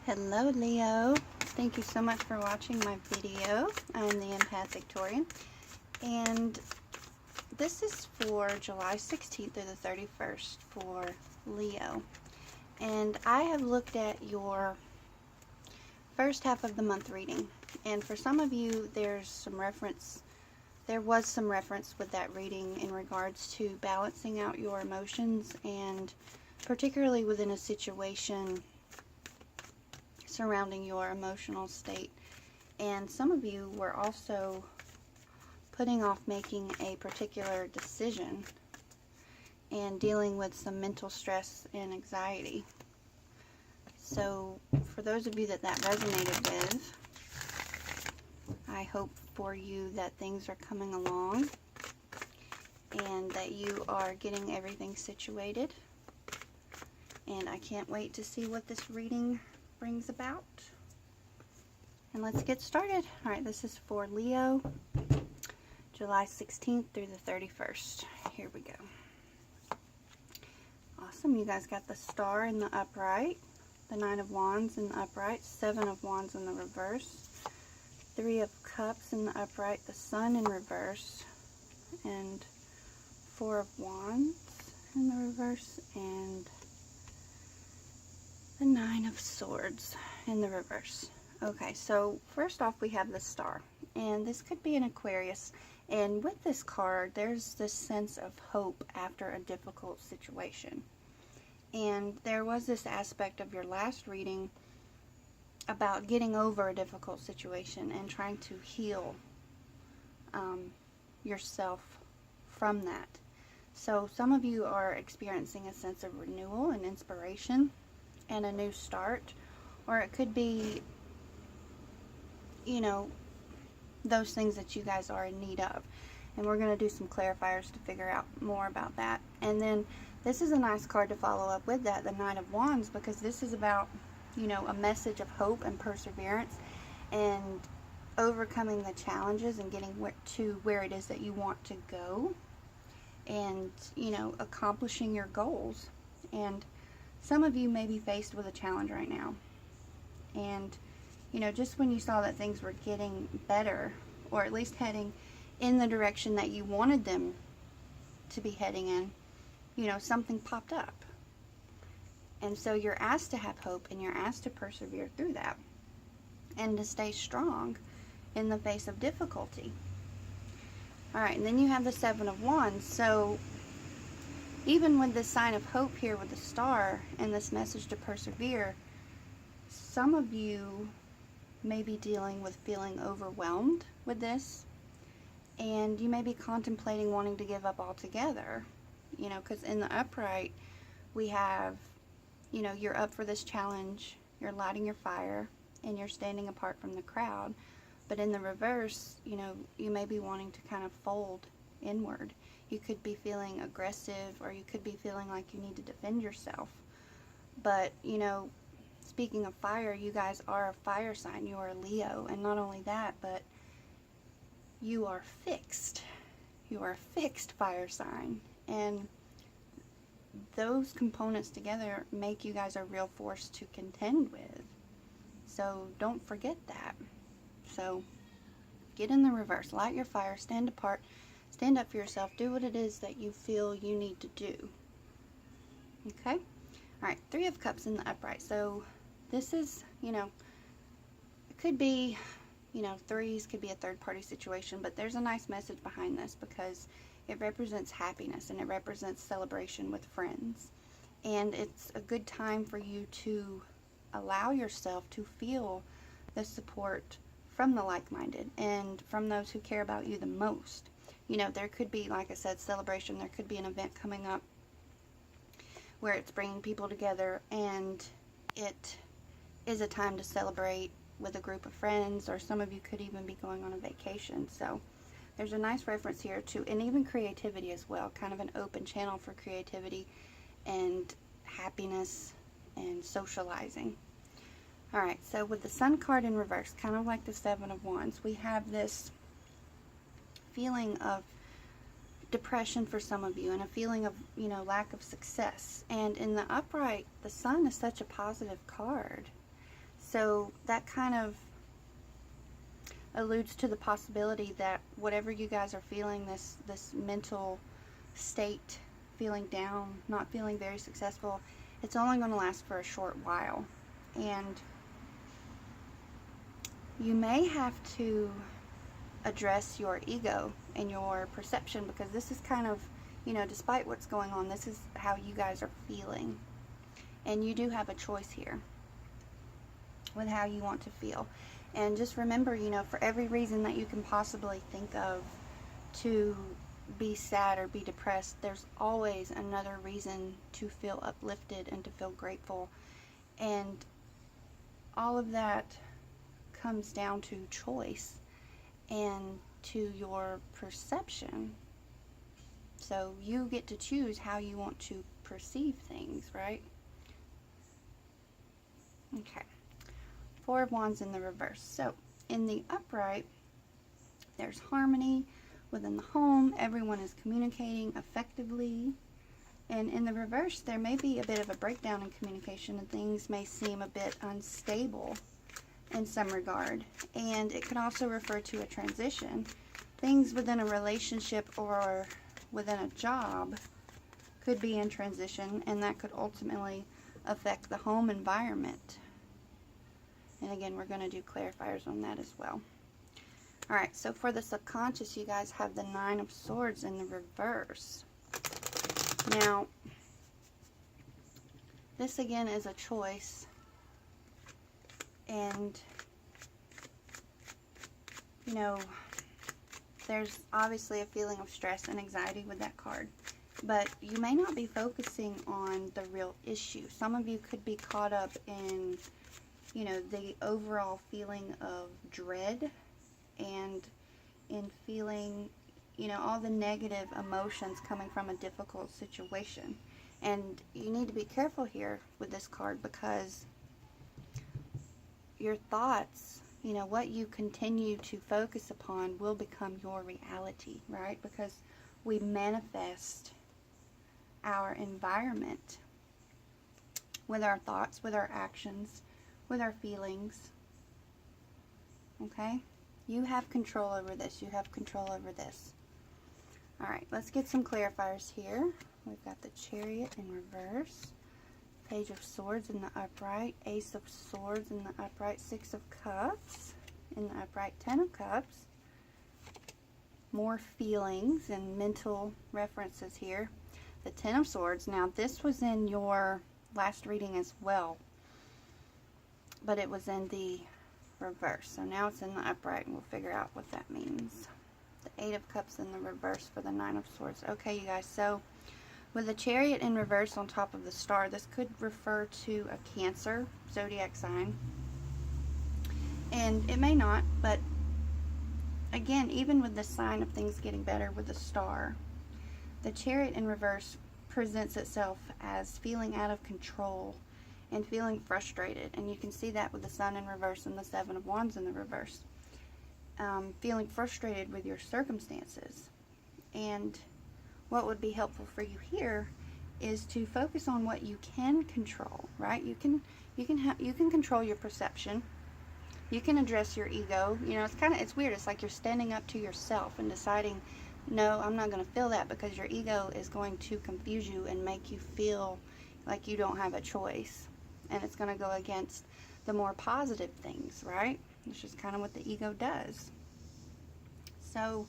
Hello Leo, thank you so much for watching my video. I'm the Empath Victorian, and this is for July 16th through the 31st for Leo. And I have looked at your first half of the month reading, and for some of you there was some reference with that reading in regards to balancing out your emotions, and particularly within a situation surrounding your emotional state. And some of you were also putting off making a particular decision and dealing with some mental stress and anxiety. So for those of you that resonated with, I hope for you that things are coming along and that you are getting everything situated. And I can't wait to see what this reading brings about. And let's get started. Alright, this is for Leo, July 16th through the 31st. Here we go. Awesome, you guys got the Star in the upright, the Nine of Wands in the upright, Seven of Wands in the reverse, Three of Cups in the upright, the Sun in reverse, and Four of Wands in the reverse, and the Nine of Swords in the reverse. Okay, so first off we have the Star, and this could be an Aquarius, and with this card there's this sense of hope after a difficult situation. And there was this aspect of your last reading about getting over a difficult situation and trying to heal yourself from that. So some of you are experiencing a sense of renewal and inspiration and a new start, or it could be, you know, those things that you guys are in need of. And we're going to do some clarifiers to figure out more about that. And then this is a nice card to follow up with that, the Nine of Wands, because this is about, you know, a message of hope and perseverance and overcoming the challenges and getting to where it is that you want to go, and, you know, accomplishing your goals. And some of you may be faced with a challenge right now, and, you know, just when you saw that things were getting better, or at least heading in the direction that you wanted them to be heading in, you know, something popped up. And so you're asked to have hope, and you're asked to persevere through that and to stay strong in the face of difficulty. Alright, and then you have the Seven of Wands. So even with this sign of hope here with the Star and this message to persevere, some of you may be dealing with feeling overwhelmed with this, and you may be contemplating wanting to give up altogether, you know, because in the upright we have, you know, you're up for this challenge, you're lighting your fire, and you're standing apart from the crowd. But in the reverse, you know, you may be wanting to kind of fold inward. You could be feeling aggressive, or you could be feeling like you need to defend yourself. But, you know, speaking of fire, you guys are a fire sign. You are a Leo. And not only that, but you are fixed. You are a fixed fire sign. And those components together make you guys a real force to contend with. So don't forget that. So get in the reverse. Light your fire. Stand apart. Stand up for yourself. Do what it is that you feel you need to do. Okay? Alright, Three of Cups in the upright. So this is, you know, it could be, you know, threes could be a third party situation, but there's a nice message behind this because it represents happiness and it represents celebration with friends. And it's a good time for you to allow yourself to feel the support from the like-minded and from those who care about you the most. You know, there could be, like I said, celebration. There could be an event coming up where it's bringing people together, and it is a time to celebrate with a group of friends, or some of you could even be going on a vacation. So there's a nice reference here to, and even creativity as well, kind of an open channel for creativity and happiness and socializing. Alright, so with the Sun card in reverse, kind of like the Seven of Wands, we have this feeling of depression for some of you, and a feeling of, you know, lack of success. And in the upright, the Sun is such a positive card. So that kind of alludes to the possibility that whatever you guys are feeling, this mental state, feeling down, not feeling very successful, it's only going to last for a short while. And you may have to address your ego and your perception, because this is kind of, despite what's going on, this is how you guys are feeling. And you do have a choice here with how you want to feel. And just remember, for every reason that you can possibly think of to be sad or be depressed, there's always another reason to feel uplifted and to feel grateful. And all of that comes down to choice and to your perception. So you get to choose how you want to perceive things, right? Okay. Four of Wands in the reverse. So in the upright, there's harmony within the home. Everyone is communicating effectively. And in the reverse, there may be a bit of a breakdown in communication, and things may seem a bit unstable in some regard. And it could also refer to a transition. Things within a relationship or within a job could be in transition, and that could ultimately affect the home environment. And again, we're going to do clarifiers on that as well. Alright, so for the subconscious, you guys have the Nine of Swords in the reverse. Now, this again is a choice. And, there's obviously a feeling of stress and anxiety with that card. But you may not be focusing on the real issue. Some of you could be caught up in, the overall feeling of dread and in feeling, all the negative emotions coming from a difficult situation. And you need to be careful here with this card, because your thoughts, what you continue to focus upon will become your reality, right? Because we manifest our environment with our thoughts, with our actions, with our feelings. Okay? You have control over this. You have control over this. Alright, let's get some clarifiers here. We've got the Chariot in reverse, Page of Swords in the upright, Ace of Swords in the upright, Six of Cups in the upright, Ten of Cups. More feelings and mental references here. The Ten of Swords. Now, this was in your last reading as well, but it was in the reverse. So now it's in the upright, and we'll figure out what that means. The Eight of Cups in the reverse for the Nine of Swords. Okay, you guys, so with the Chariot in reverse on top of the star, this could refer to a Cancer zodiac sign. And it may not, but again, even with the sign of things getting better with the star, the Chariot in reverse presents itself as feeling out of control and feeling frustrated. And you can see that with the Sun in reverse and the Seven of Wands in the reverse. Feeling frustrated with your circumstances. And what would be helpful for you here is to focus on what you can control, right? You can control your perception. You can address your ego. It's weird. It's like you're standing up to yourself and deciding, no, I'm not going to feel that, because your ego is going to confuse you and make you feel like you don't have a choice. And it's going to go against the more positive things, right? Which is kind of what the ego does. So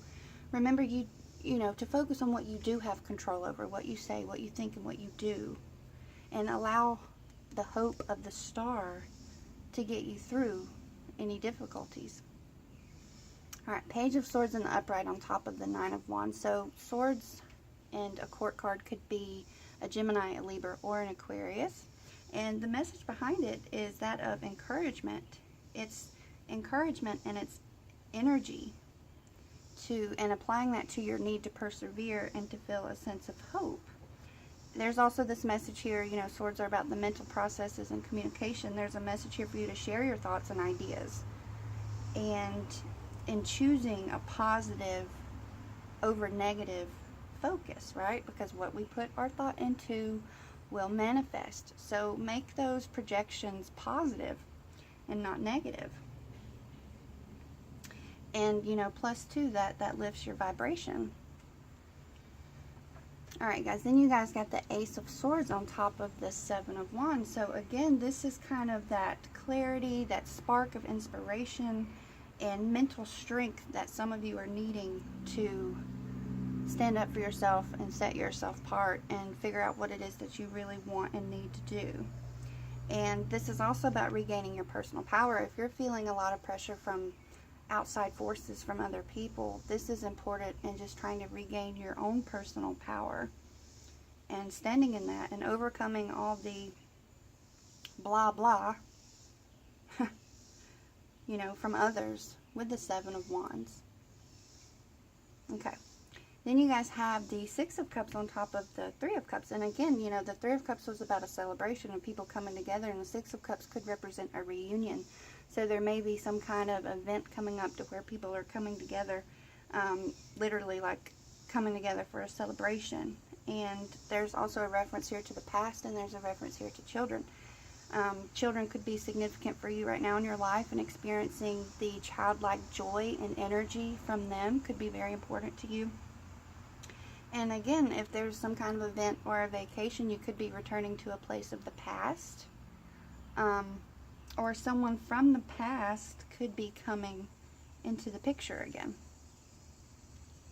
remember, to focus on what you do have control over, what you say, what you think, and what you do. And allow the hope of the star to get you through any difficulties. Alright, Page of Swords in the upright on top of the Nine of Wands. So swords and a court card could be a Gemini, a Libra, or an Aquarius. And the message behind it is that of encouragement. It's encouragement, and it's energy and applying that to your need to persevere and to feel a sense of hope. There's also this message here, swords are about the mental processes and communication. There's a message here for you to share your thoughts and ideas. And in choosing a positive over negative focus, right? Because what we put our thought into will manifest. So make those projections positive and not negative. And, you know, plus too, that lifts your vibration. All right, guys, then you guys got the Ace of Swords on top of the Seven of Wands. So again, this is kind of that clarity, that spark of inspiration and mental strength that some of you are needing to stand up for yourself and set yourself apart and figure out what it is that you really want and need to do. And this is also about regaining your personal power. If you're feeling a lot of pressure from outside forces, from other people, this is important in just trying to regain your own personal power and standing in that and overcoming all the blah blah you know, from others with the Seven of Wands. Okay, then you guys have the Six of Cups on top of the Three of Cups. And again, you know, the Three of Cups was about a celebration and people coming together, and the Six of Cups could represent a reunion. So there may be some kind of event coming up to where people are coming together, literally like coming together for a celebration. And there's also a reference here to the past, and there's a reference here to children. Children could be significant for you right now in your life, and experiencing the childlike joy and energy from them could be very important to you. And again, if there's some kind of event or a vacation, you could be returning to a place of the past. Or someone from the past could be coming into the picture again.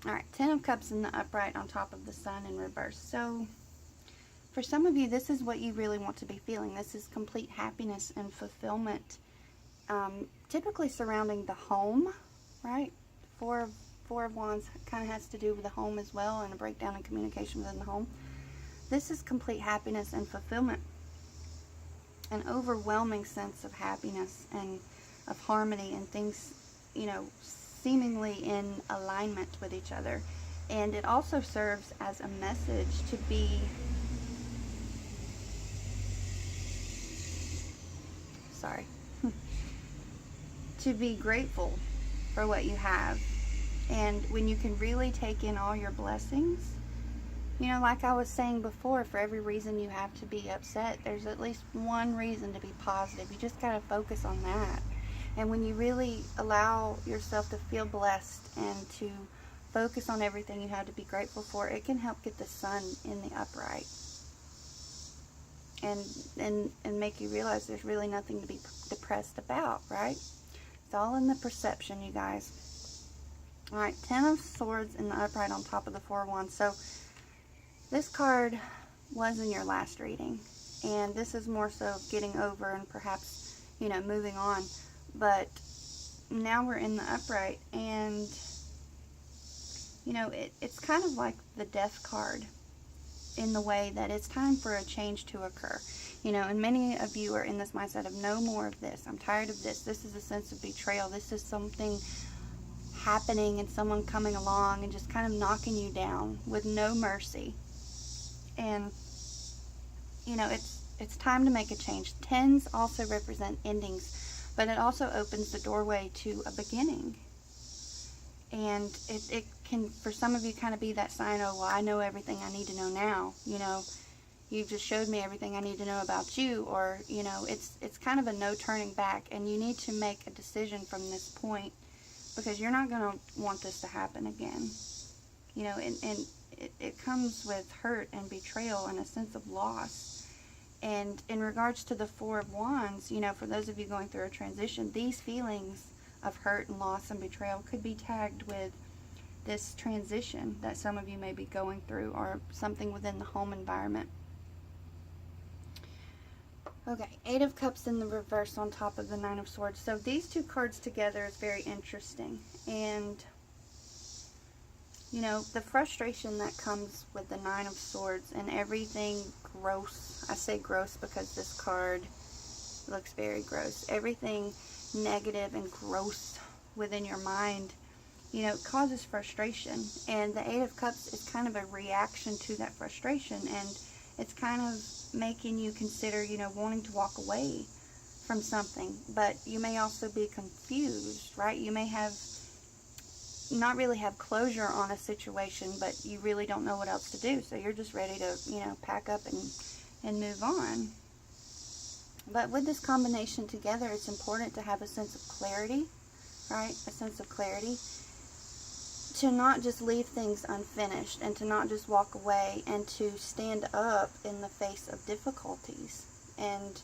Alright, Ten of Cups in the upright on top of the Sun in reverse. So, for some of you, this is what you really want to be feeling. This is complete happiness and fulfillment, typically surrounding the home, right? Four of Wands kind of has to do with the home as well, and a breakdown in communication within the home. This is complete happiness and fulfillment. An overwhelming sense of happiness and of harmony, and things, you know, seemingly in alignment with each other. And it also serves as a message to be to be grateful for what you have. And when you can really take in all your blessings, you know, like I was saying before, for every reason you have to be upset, there's at least one reason to be positive. You just got to focus on that. And when you really allow yourself to feel blessed and to focus on everything you have to be grateful for, it can help get the Sun in the upright. And make you realize there's really nothing to be depressed about, right? It's all in the perception, you guys. Alright, Ten of Swords in the upright on top of the Four of Wands. So, this card was in your last reading. And this is more so getting over and perhaps, you know, moving on. But now we're in the upright. And, you know, it's kind of like the Death card, in the way that it's time for a change to occur. You know, and many of you are in this mindset of no more of this. I'm tired of this. This is a sense of betrayal. This is something happening and someone coming along and just kind of knocking you down with no mercy. And, you know, it's time to make a change. Tens also represent endings, but it also opens the doorway to a beginning. And it can, for some of you, kind of be that sign, oh, well, I know everything I need to know now. You know, you've just showed me everything I need to know about you. Or, you know, it's kind of a no turning back. And you need to make a decision from this point, because you're not going to want this to happen again. You know, and it comes with hurt and betrayal and a sense of loss. And in regards to the Four of Wands, you know, for those of you going through a transition, these feelings of hurt and loss and betrayal could be tagged with this transition that some of you may be going through, or something within the home environment. Okay, Eight of Cups in the reverse on top of the Nine of Swords. So these two cards together is very interesting. And, you know, the frustration that comes with the Nine of Swords and everything gross. I say gross because this card looks very gross. Everything negative and gross within your mind, you know, causes frustration. And the Eight of Cups is kind of a reaction to that frustration. And it's kind of making you consider, you know, wanting to walk away from something. But you may also be confused, right? You may have not really have closure on a situation, but you really don't know what else to do. So you're just ready to, you know, pack up and move on. But with this combination together, it's important to have a sense of clarity, right? A sense of clarity. To not just leave things unfinished, and to not just walk away, and to stand up in the face of difficulties and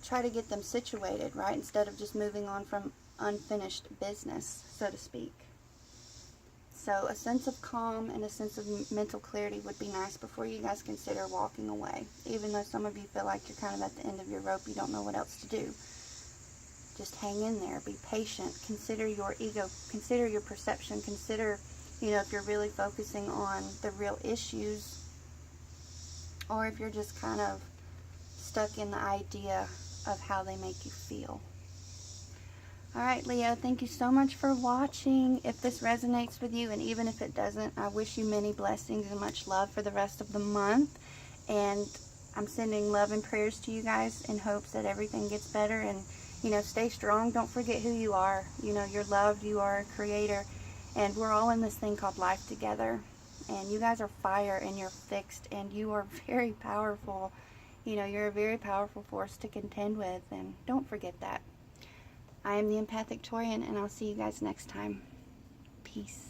try to get them situated, right? Instead of just moving on from unfinished business, so to speak. So a sense of calm and a sense of mental clarity would be nice before you guys consider walking away. Even though some of you feel like you're kind of at the end of your rope, you don't know what else to do. Just hang in there, be patient, consider your ego, consider your perception, consider, if you're really focusing on the real issues, or if you're just kind of stuck in the idea of how they make you feel. Alright, Leo, thank you so much for watching. If this resonates with you, and even if it doesn't, I wish you many blessings and much love for the rest of the month. And I'm sending love and prayers to you guys in hopes that everything gets better. And, stay strong. Don't forget who you are. You're loved. You are a creator. And we're all in this thing called life together. And you guys are fire, and you're fixed, and you are very powerful. You're a very powerful force to contend with. And don't forget that. I am the Empathic Taurian, and I'll see you guys next time. Peace.